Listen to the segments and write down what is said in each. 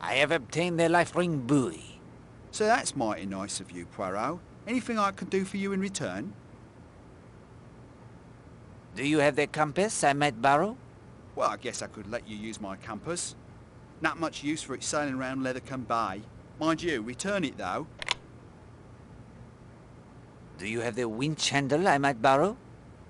I have obtained the life ring buoy. So that's mighty nice of you, Poirot. Anything I can do for you in return? Do you have the compass I might borrow? Well, I guess I could let you use my compass. Not much use for it sailing around Leathercombe Bay. Mind you, return it though. Do you have the winch handle I might borrow?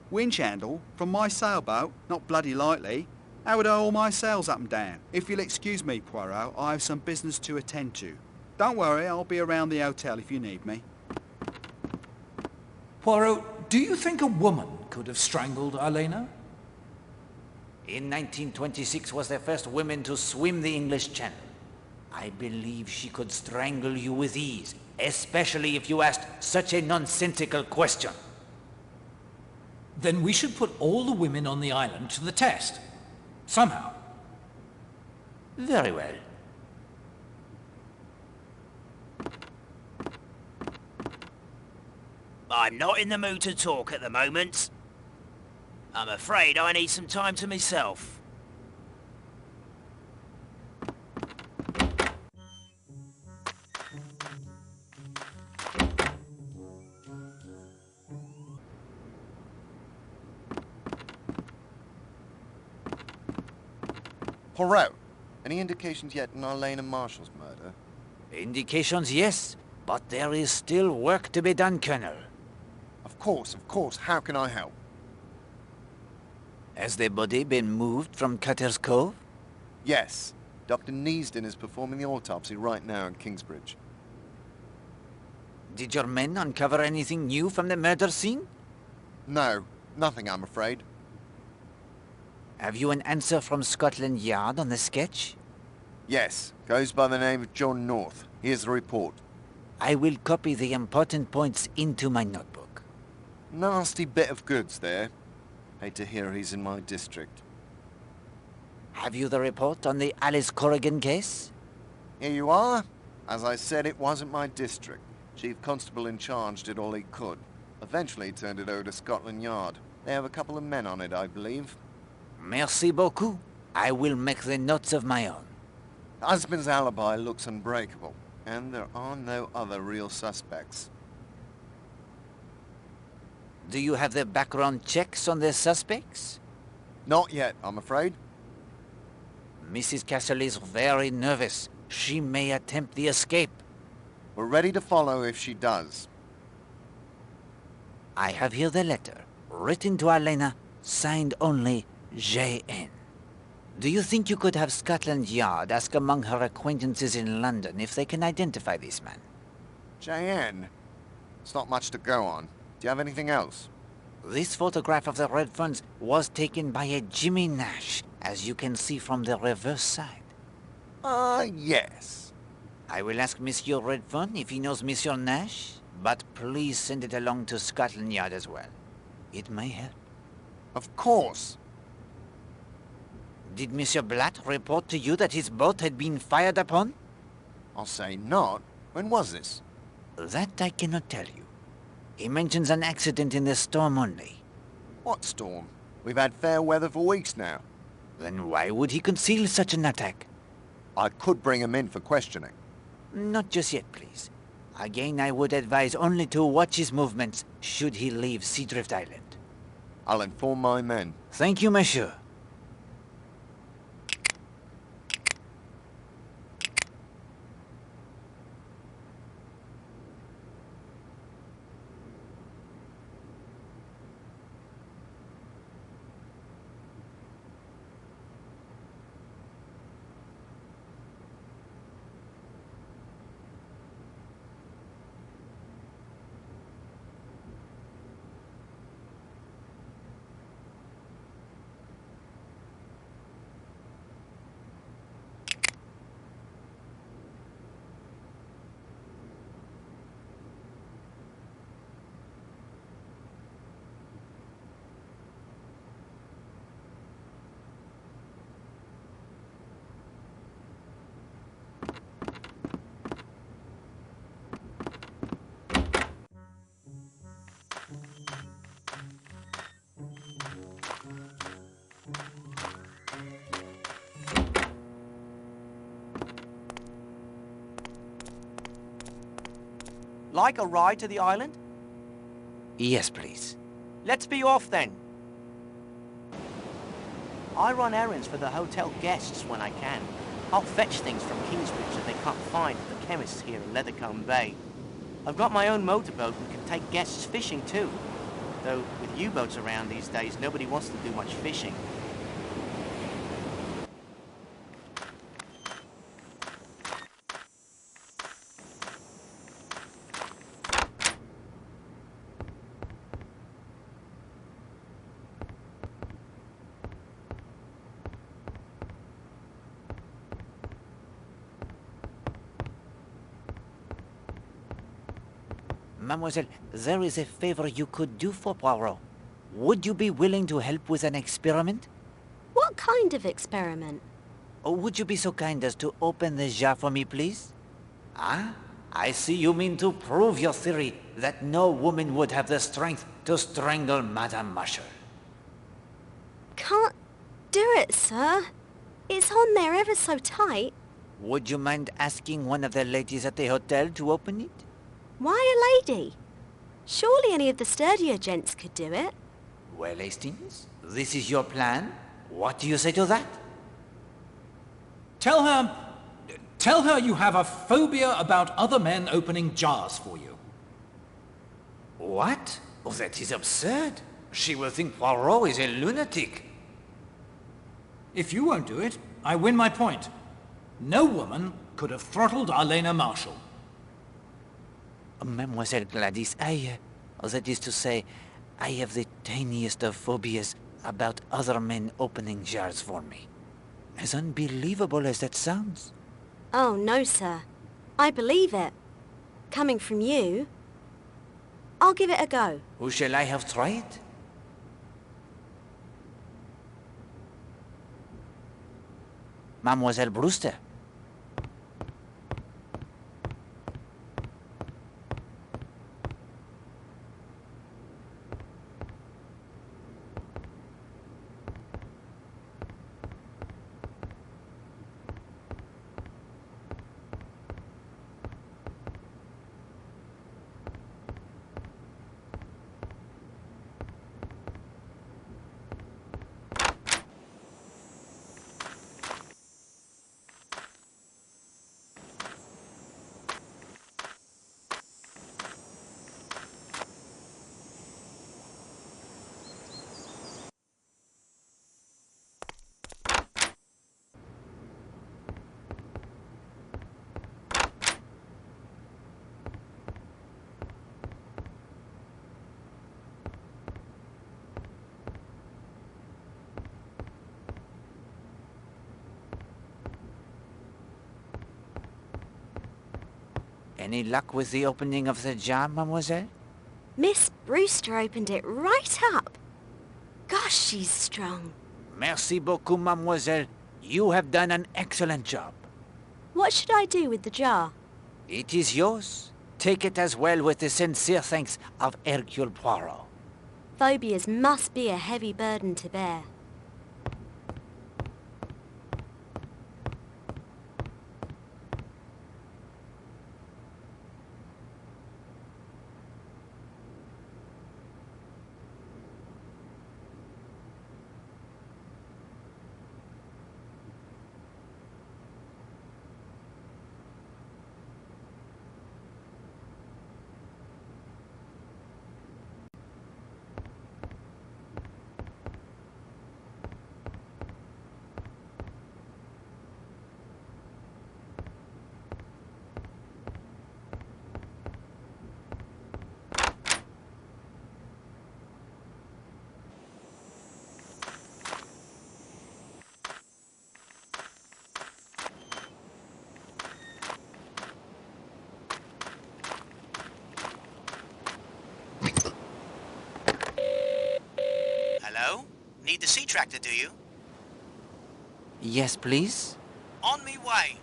Winch handle? From my sailboat? Not bloody likely. How would I haul my sails up and down? If you'll excuse me, Poirot, I have some business to attend to. Don't worry, I'll be around the hotel if you need me. Poirot, do you think a woman could have strangled Elena? In 1926 was the first woman to swim the English Channel. I believe she could strangle you with ease, especially if you asked such a nonsensical question. Then we should put all the women on the island to the test. Somehow. Very well. I'm not in the mood to talk at the moment. I'm afraid I need some time to myself. Poirot, any indications yet in Elena Marshall's murder? Indications, yes, but there is still work to be done, Colonel. Of course. How can I help? Has the body been moved from Cutter's Cove? Yes. Dr. Neasden is performing the autopsy right now in Kingsbridge. Did your men uncover anything new from the murder scene? No, nothing, I'm afraid. Have you an answer from Scotland Yard on the sketch? Yes, goes by the name of John North. Here's the report. I will copy the important points into my notebook. Nasty bit of goods there. Hate to hear he's in my district. Have you the report on the Alice Corrigan case? Here you are. As I said, it wasn't my district. Chief Constable in charge did all he could. Eventually turned it over to Scotland Yard. They have a couple of men on it, I believe. Merci beaucoup. I will make the notes of my own. Husband's alibi looks unbreakable, and there are no other real suspects. Do you have the background checks on the suspects? Not yet, I'm afraid. Mrs. Castle is very nervous. She may attempt the escape. We're ready to follow if she does. I have here the letter, written to Elena, signed only J.N. Do you think you could have Scotland Yard ask among her acquaintances in London if they can identify this man? J.N.? It's not much to go on. Do you have anything else? This photograph of the red funds was taken by a Jimmy Nash, as you can see from the reverse side. Yes. I will ask Monsieur Redfern if he knows Monsieur Nash, but please send it along to Scotland Yard as well. It may help. Of course. Did Monsieur Blatt report to you that his boat had been fired upon? I'll say not. When was this? That I cannot tell you. He mentions an accident in the storm only. What storm? We've had fair weather for weeks now. Then why would he conceal such an attack? I could bring him in for questioning. Not just yet, please. Again, I would advise only to watch his movements should he leave Seadrift Island. I'll inform my men. Thank you, monsieur. Like a ride to the island? Yes, please. Let's be off then. I run errands for the hotel guests when I can. I'll fetch things from Kingsbridge that they can't find at the chemists here in Leathercombe Bay. I've got my own motorboat and can take guests fishing too. Though with U-boats around these days, nobody wants to do much fishing. Mademoiselle, there is a favor you could do for Poirot. Would you be willing to help with an experiment? What kind of experiment? Or would you be so kind as to open the jar for me, please? Ah, I see you mean to prove your theory that no woman would have the strength to strangle Madame Marshall. Can't do it, sir. It's on there ever so tight. Would you mind asking one of the ladies at the hotel to open it? Why a lady? Surely any of the sturdier gents could do it. Well, Hastings, this is your plan. What do you say to that? Tell her you have a phobia about other men opening jars for you. What? Oh, that is absurd. She will think Poirot is a lunatic. If you won't do it, I win my point. No woman could have throttled Arlena Marshall. Mademoiselle Gladys, that is to say, I have the tiniest of phobias about other men opening jars for me. As unbelievable as that sounds. Oh, no, sir. I believe it. Coming from you, I'll give it a go. Who shall I have tried? Mademoiselle Brewster. Any luck with the opening of the jar, mademoiselle? Miss Brewster opened it right up. Gosh, she's strong. Merci beaucoup, mademoiselle. You have done an excellent job. What should I do with the jar? It is yours. Take it as well with the sincere thanks of Hercule Poirot. Phobias must be a heavy burden to bear. Hello? Need the sea tractor, do you? Yes, please? On me way.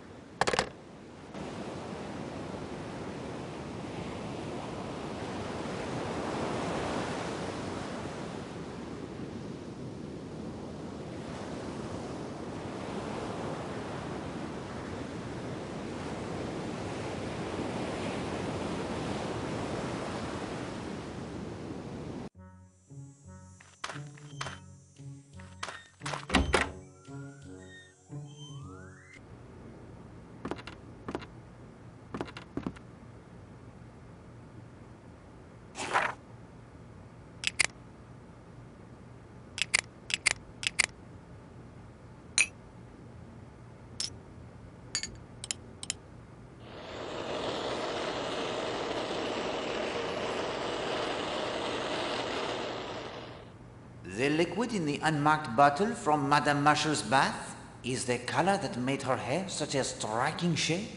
The liquid in the unmarked bottle from Madame Marshall's bath is the color that made her hair such a striking shade?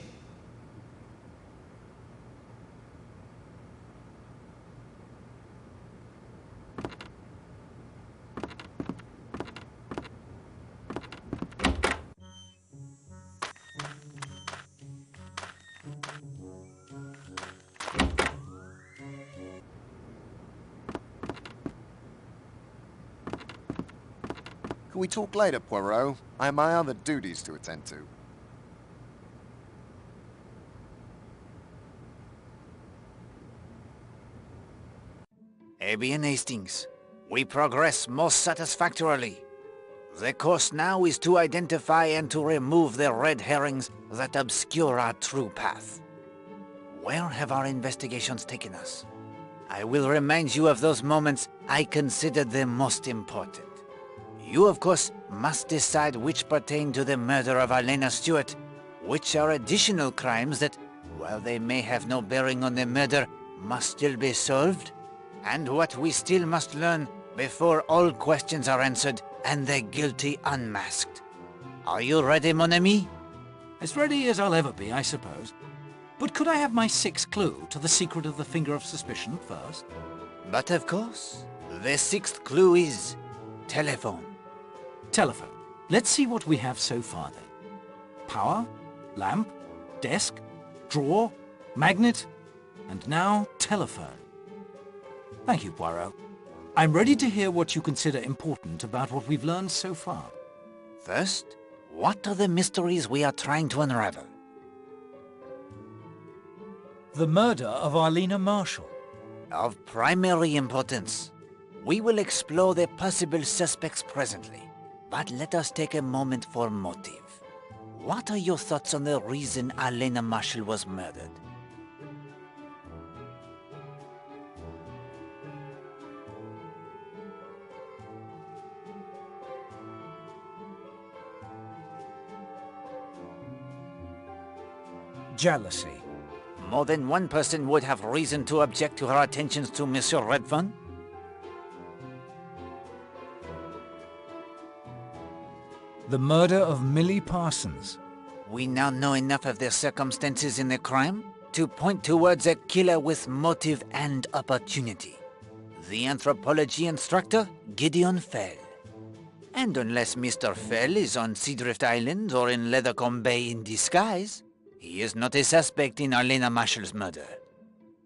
Can we talk later, Poirot? I have my other duties to attend to. Eh bien, Hastings. We progress most satisfactorily. The course now is to identify and to remove the red herrings that obscure our true path. Where have our investigations taken us? I will remind you of those moments I considered the most important. You, of course, must decide which pertain to the murder of Elena Stewart, which are additional crimes that, while they may have no bearing on the murder, must still be solved, and what we still must learn before all questions are answered and the guilty unmasked. Are you ready, mon ami? As ready as I'll ever be, I suppose. But could I have my sixth clue to the secret of the finger of suspicion first? But of course, the sixth clue is telephone. Telephone. Let's see what we have so far then. Power, lamp, desk, drawer, magnet, and now telephone. Thank you, Poirot. I'm ready to hear what you consider important about what we've learned so far. First, what are the mysteries we are trying to unravel? The murder of Arlena Marshall. Of primary importance. We will explore the possible suspects presently, but let us take a moment for motive. What are your thoughts on the reason Arlena Marshall was murdered? Jealousy. More than one person would have reason to object to her attentions to Monsieur Redfern? The murder of Millie Parsons. We now know enough of the circumstances in the crime to point towards a killer with motive and opportunity. The anthropology instructor, Gideon Fell. And unless Mr. Fell is on Seadrift Island or in Leathercombe Bay in disguise, he is not a suspect in Arlena Marshall's murder.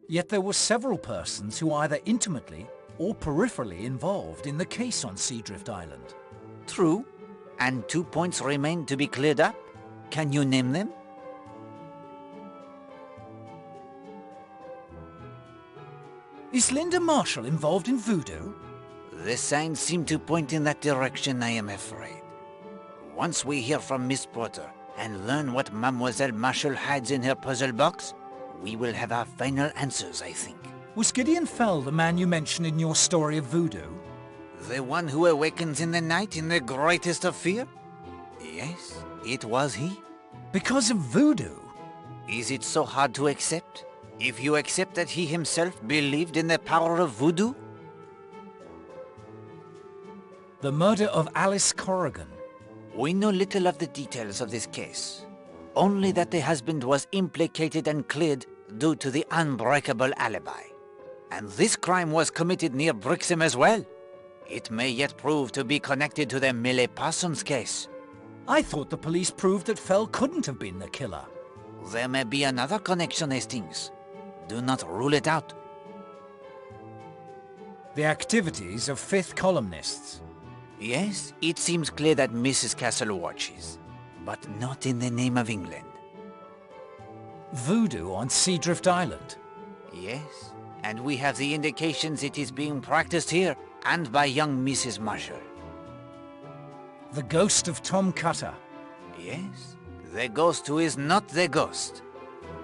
Yet there were several persons who either intimately or peripherally involved in the case on Seadrift Island. True. And 2 points remain to be cleared up. Can you name them? Is Linda Marshall involved in voodoo? The signs seem to point in that direction, I am afraid. Once we hear from Miss Porter and learn what Mademoiselle Marshall hides in her puzzle box, we will have our final answers, I think. Was Gideon Fell the man you mentioned in your story of voodoo? The one who awakens in the night in the greatest of fear? Yes, it was he. Because of voodoo? Is it so hard to accept? If you accept that he himself believed in the power of voodoo? The murder of Alice Corrigan. We know little of the details of this case. Only that the husband was implicated and cleared due to the unbreakable alibi. And this crime was committed near Brixham as well. It may yet prove to be connected to the Millie Parsons case. I thought the police proved that Fell couldn't have been the killer. There may be another connection, Hastings. Do not rule it out. The activities of fifth columnists. Yes, it seems clear that Mrs. Castle watches, but not in the name of England. Voodoo on Seadrift Island. Yes, and we have the indications it is being practiced here and by young Mrs. Marshall. The ghost of Tom Cutter. Yes, the ghost who is not the ghost.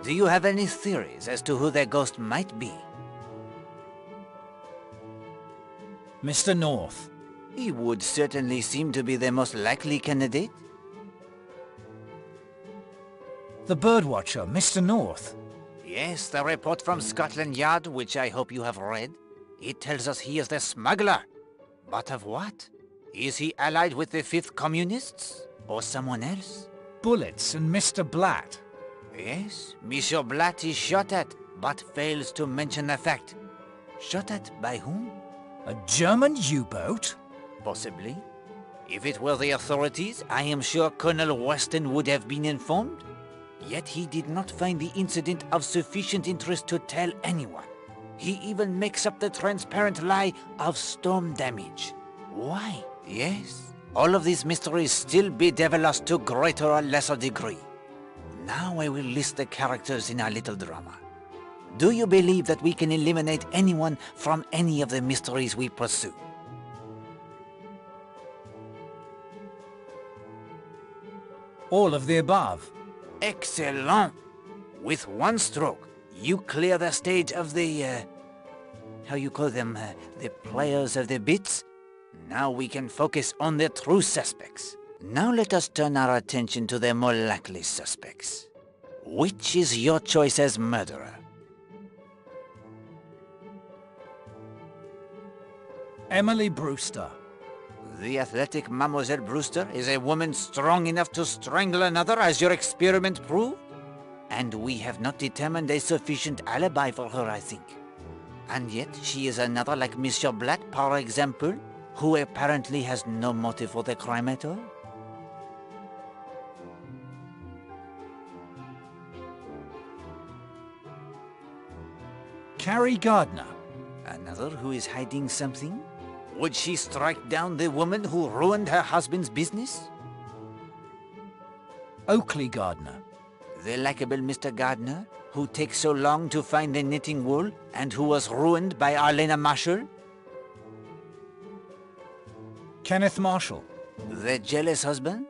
Do you have any theories as to who the ghost might be? Mr. North. He would certainly seem to be the most likely candidate. The birdwatcher, Mr. North. Yes, the report from Scotland Yard, which I hope you have read. It tells us he is the smuggler. But of what? Is he allied with the Fifth Communists? Or someone else? Bullets and Mr. Blatt. Yes, Monsieur Blatt is shot at, but fails to mention the fact. Shot at by whom? A German U-boat? Possibly. If it were the authorities, I am sure Colonel Weston would have been informed. Yet he did not find the incident of sufficient interest to tell anyone. He even makes up the transparent lie of storm damage. Why? Yes, all of these mysteries still bedevil us to greater or lesser degree. Now I will list the characters in our little drama. Do you believe that we can eliminate anyone from any of the mysteries we pursue? All of the above. Excellent! With one stroke, you clear the stage of the, how you call them, the players of the bits? Now we can focus on the true suspects. Now let us turn our attention to the more likely suspects. Which is your choice as murderer? Emily Brewster. The athletic Mademoiselle Brewster is a woman strong enough to strangle another, as your experiment proved? And we have not determined a sufficient alibi for her, I think. And yet she is another like Monsieur Blatt, par example, who apparently has no motive for the crime at all? Carrie Gardner. Another who is hiding something? Would she strike down the woman who ruined her husband's business? Oakley Gardner. The likable Mr. Gardner, who takes so long to find the knitting wool and who was ruined by Arlena Marshall? Kenneth Marshall. The jealous husband?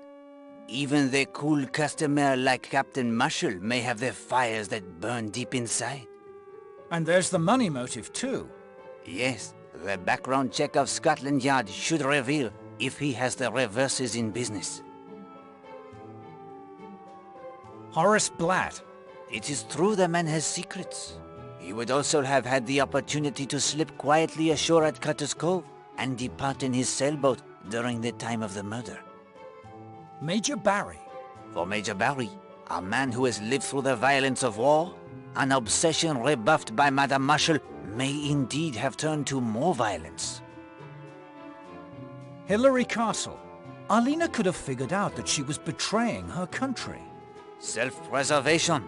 Even the cool customer like Captain Marshall may have the fires that burn deep inside. And there's the money motive too. Yes, the background check of Scotland Yard should reveal if he has the reverses in business. Horace Blatt. It is true the man has secrets. He would also have had the opportunity to slip quietly ashore at Cutter's Cove and depart in his sailboat during the time of the murder. Major Barry. For Major Barry, a man who has lived through the violence of war, an obsession rebuffed by Madame Marshall may indeed have turned to more violence. Hilary Castle. Arlena could have figured out that she was betraying her country. Self-preservation.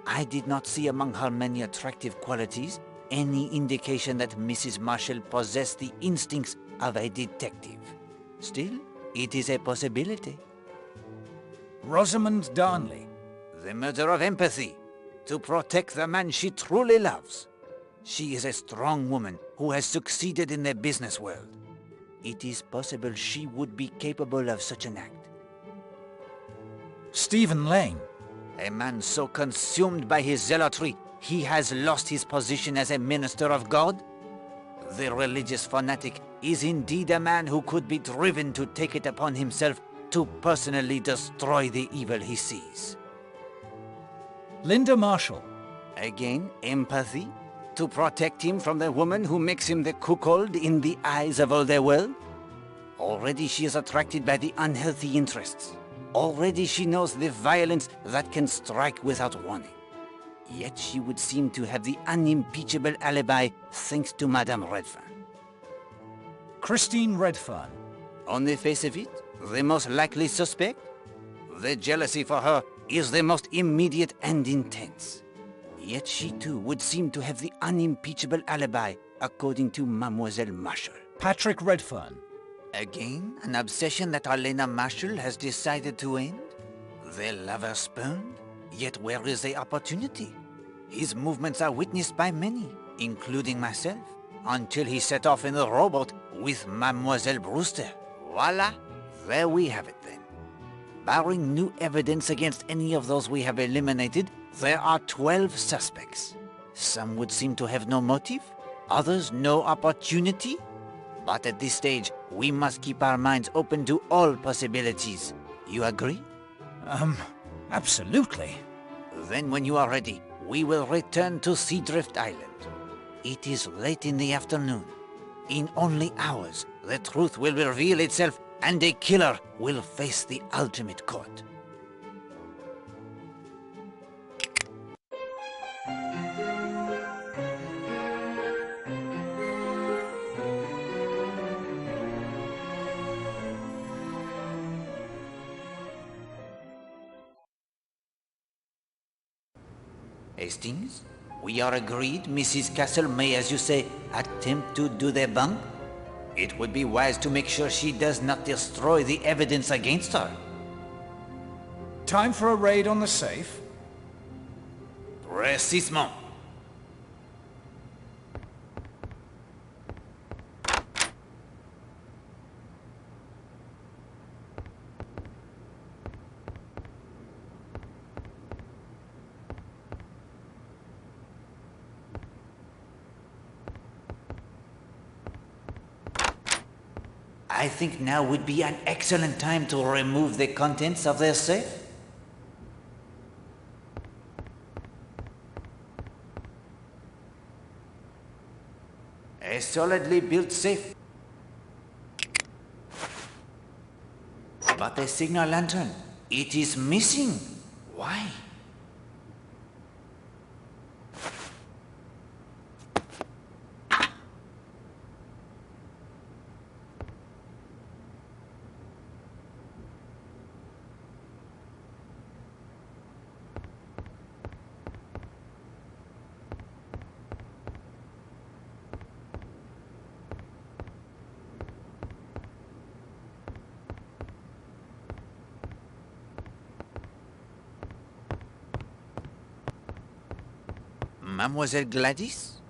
I did not see among her many attractive qualities any indication that Mrs. Marshall possessed the instincts of a detective. Still, it is a possibility. Rosamond Darnley. The murder of empathy, to protect the man she truly loves. She is a strong woman who has succeeded in the business world. It is possible she would be capable of such an act. Stephen Lane. A man so consumed by his zealotry, he has lost his position as a minister of God? The religious fanatic is indeed a man who could be driven to take it upon himself to personally destroy the evil he sees. Linda Marshall. Again, empathy? To protect him from the woman who makes him the cuckold in the eyes of all the world? Already she is attracted by the unhealthy interests. Already she knows the violence that can strike without warning. Yet she would seem to have the unimpeachable alibi thanks to Madame Redfern. Christine Redfern. On the face of it, the most likely suspect? The jealousy for her is the most immediate and intense. Yet she too would seem to have the unimpeachable alibi, according to Mademoiselle Marshall. Patrick Redfern. Again, an obsession that Arlena Marshall has decided to end? The lover spurned? Yet where is the opportunity? His movements are witnessed by many, including myself, until he set off in the rowboat with Mademoiselle Brewster. Voila! There we have it then. Barring new evidence against any of those we have eliminated, there are 12 suspects. Some would seem to have no motive, others no opportunity. But at this stage, we must keep our minds open to all possibilities. You agree? Absolutely. Then when you are ready, we will return to Seadrift Island. It is late in the afternoon. In only hours, The truth will reveal itself, and a killer will face the ultimate court. Hastings, we are agreed Mrs. Castle may, as you say, attempt to do their bunk? It would be wise to make sure she does not destroy the evidence against her. Time for a raid on the safe? Précisément. I think now would be an excellent time to remove the contents of their safe. A solidly built safe. But the signal lantern, it is missing. Why? Mademoiselle Gladys,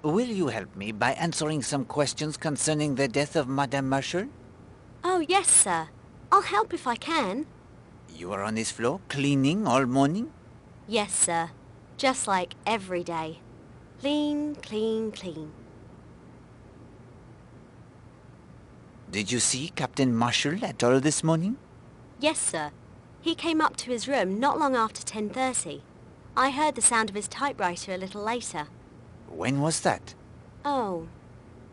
will you help me by answering some questions concerning the death of Madame Marshall? Oh, yes, sir. I'll help if I can. You were on this floor cleaning all morning? Yes, sir. Just like every day. Clean, clean, clean. Did you see Captain Marshall at all this morning? Yes, sir. He came up to his room not long after 10:30. I heard the sound of his typewriter a little later. When was that? Oh,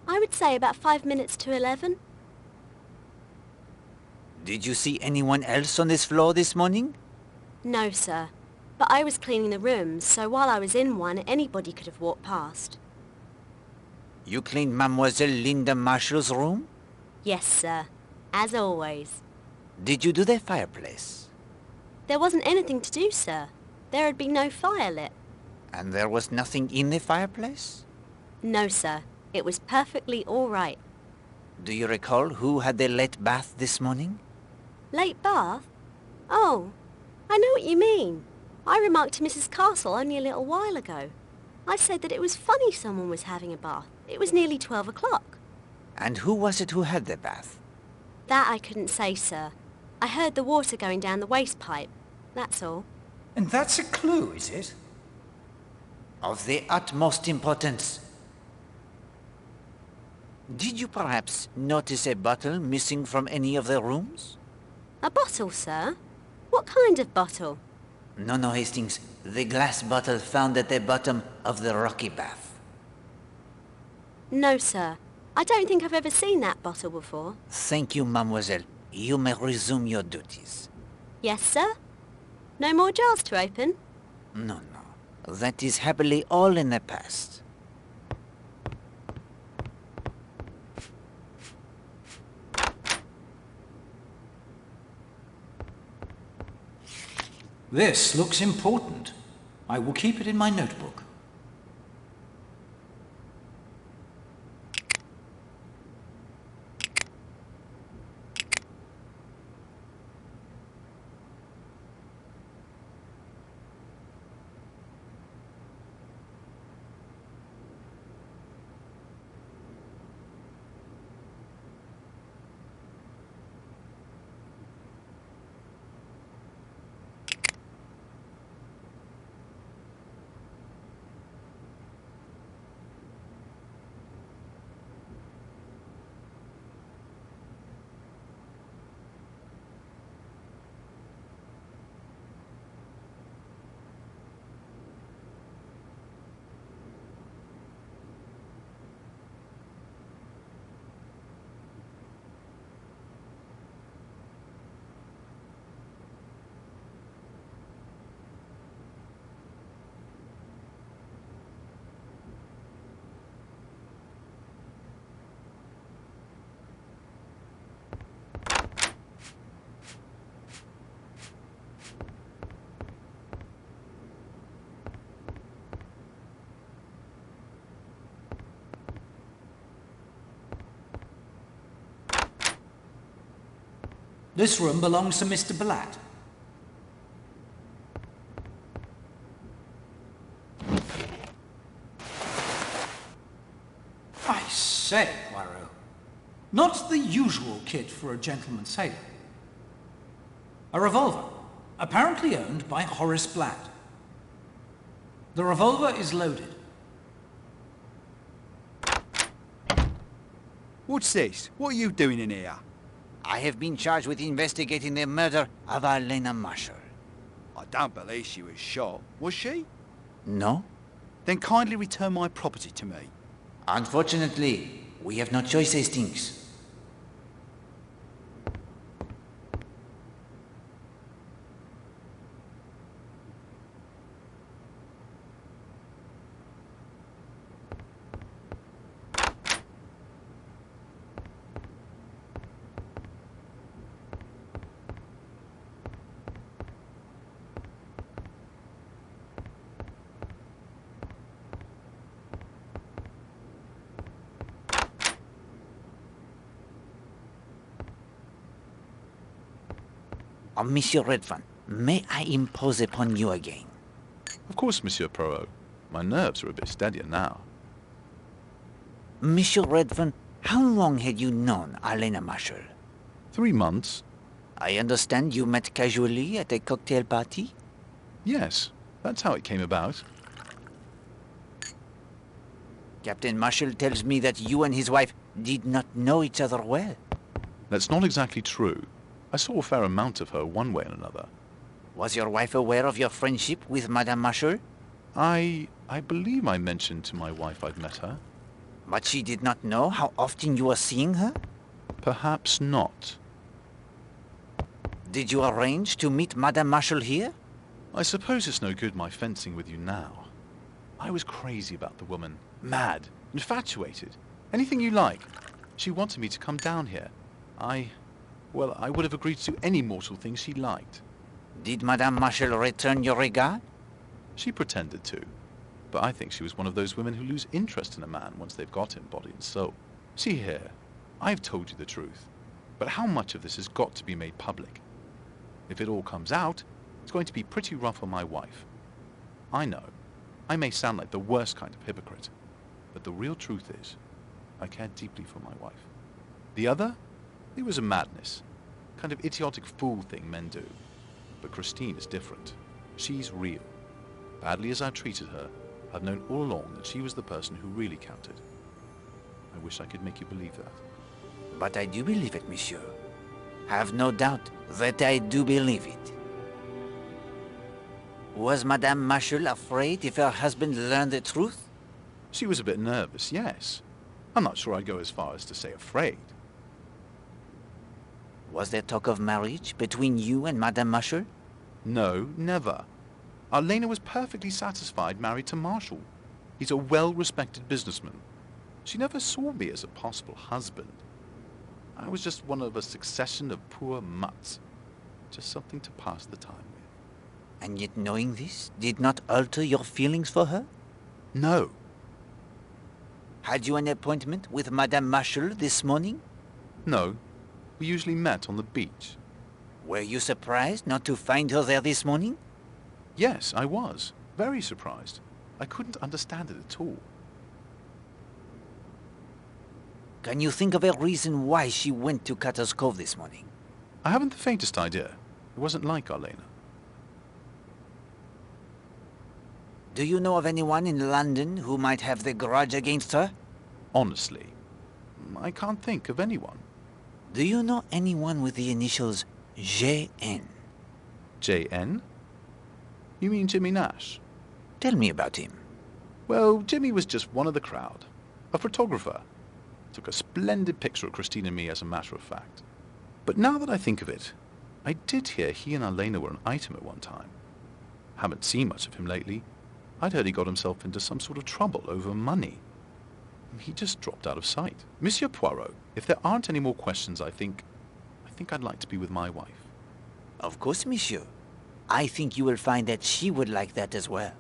I would say about 5 minutes to 11. Did you see anyone else on this floor this morning? No, sir. But I was cleaning the rooms, so while I was in one, anybody could have walked past. You cleaned Mademoiselle Linda Marshall's room? Yes, sir. As always. Did you do the fireplace? There wasn't anything to do, sir. There had been no fire lit. And there was nothing in the fireplace? No, sir. It was perfectly all right. Do you recall who had the late bath this morning? Late bath? Oh, I know what you mean. I remarked to Mrs. Castle only a little while ago. I said that it was funny someone was having a bath. It was nearly 12 o'clock. And who was it who had the bath? That I couldn't say, sir. I heard the water going down the waste pipe. That's all. And that's a clue, is it? Of the utmost importance. Did you perhaps notice a bottle missing from any of the rooms? A bottle, sir? What kind of bottle? No, Hastings. The glass bottle found at the bottom of the rocky bath. No, sir. I don't think I've ever seen that bottle before. Thank you, mademoiselle. You may resume your duties. Yes, sir? No more jars to open? No. That is happily all in the past. This looks important. I will keep it in my notebook. This room belongs to Mr. Blatt. I say, Poirot, not the usual kit for a gentleman sailor. A revolver, apparently owned by Horace Blatt. The revolver is loaded. What's this? What are you doing in here? I have been charged with investigating the murder of Elena Marshall. I don't believe she was shot. Was she? No? Then kindly return my property to me. Unfortunately, we have no choice, Hastings. Monsieur Redfern, may I impose upon you again? Of course, Monsieur Poirot. My nerves are a bit steadier now. Monsieur Redfern, how long had you known Elena Marshall? 3 months? I understand you met casually at a cocktail party? Yes, that's how it came about. Captain Marshall tells me that you and his wife did not know each other well. That's not exactly true. I saw a fair amount of her one way and another. Was your wife aware of your friendship with Madame Marshall? I believe I mentioned to my wife I'd met her. But she did not know how often you were seeing her? Perhaps not. Did you arrange to meet Madame Marshall here? I suppose it's no good my fencing with you now. I was crazy about the woman. Mad. Infatuated. Anything you like. She wanted me to come down here. Well, I would have agreed to any mortal thing she liked. Did Madame Marshall return your regard? She pretended to. But I think she was one of those women who lose interest in a man once they've got him body and soul. See here, I've told you the truth. But how much of this has got to be made public? If it all comes out, it's going to be pretty rough on my wife. I know, I may sound like the worst kind of hypocrite, but the real truth is, I care deeply for my wife. The other? It was a madness. Kind of idiotic fool thing men do. But Christine is different. She's real. Badly as I've treated her, I've known all along that she was the person who really counted. I wish I could make you believe that. But I do believe it, monsieur. Have no doubt that I do believe it. Was Madame Marshall afraid if her husband learned the truth? She was a bit nervous, yes. I'm not sure I'd go as far as to say afraid. Was there talk of marriage between you and Madame Marshall? No, never. Elena was perfectly satisfied married to Marshall. He's a well-respected businessman. She never saw me as a possible husband. I was just one of a succession of poor mutts. Just something to pass the time with. And yet knowing this did not alter your feelings for her? No. Had you an appointment with Madame Marshall this morning? No. We usually met on the beach. Were you surprised not to find her there this morning? Yes, I was. Very surprised. I couldn't understand it at all. Can you think of a reason why she went to Cutter's Cove this morning? I haven't the faintest idea. It wasn't like Elena. Do you know of anyone in London who might have the grudge against her? Honestly, I can't think of anyone. Do you know anyone with the initials J.N.? J.N.? You mean Jimmy Nash? Tell me about him. Well, Jimmy was just one of the crowd. A photographer. Took a splendid picture of Christine and me, as a matter of fact. But now that I think of it, I did hear he and Elena were an item at one time. Haven't seen much of him lately. I'd heard he got himself into some sort of trouble over money. He just dropped out of sight. Monsieur Poirot, if there aren't any more questions, I think I'd like to be with my wife. Of course, monsieur. I think you will find that she would like that as well.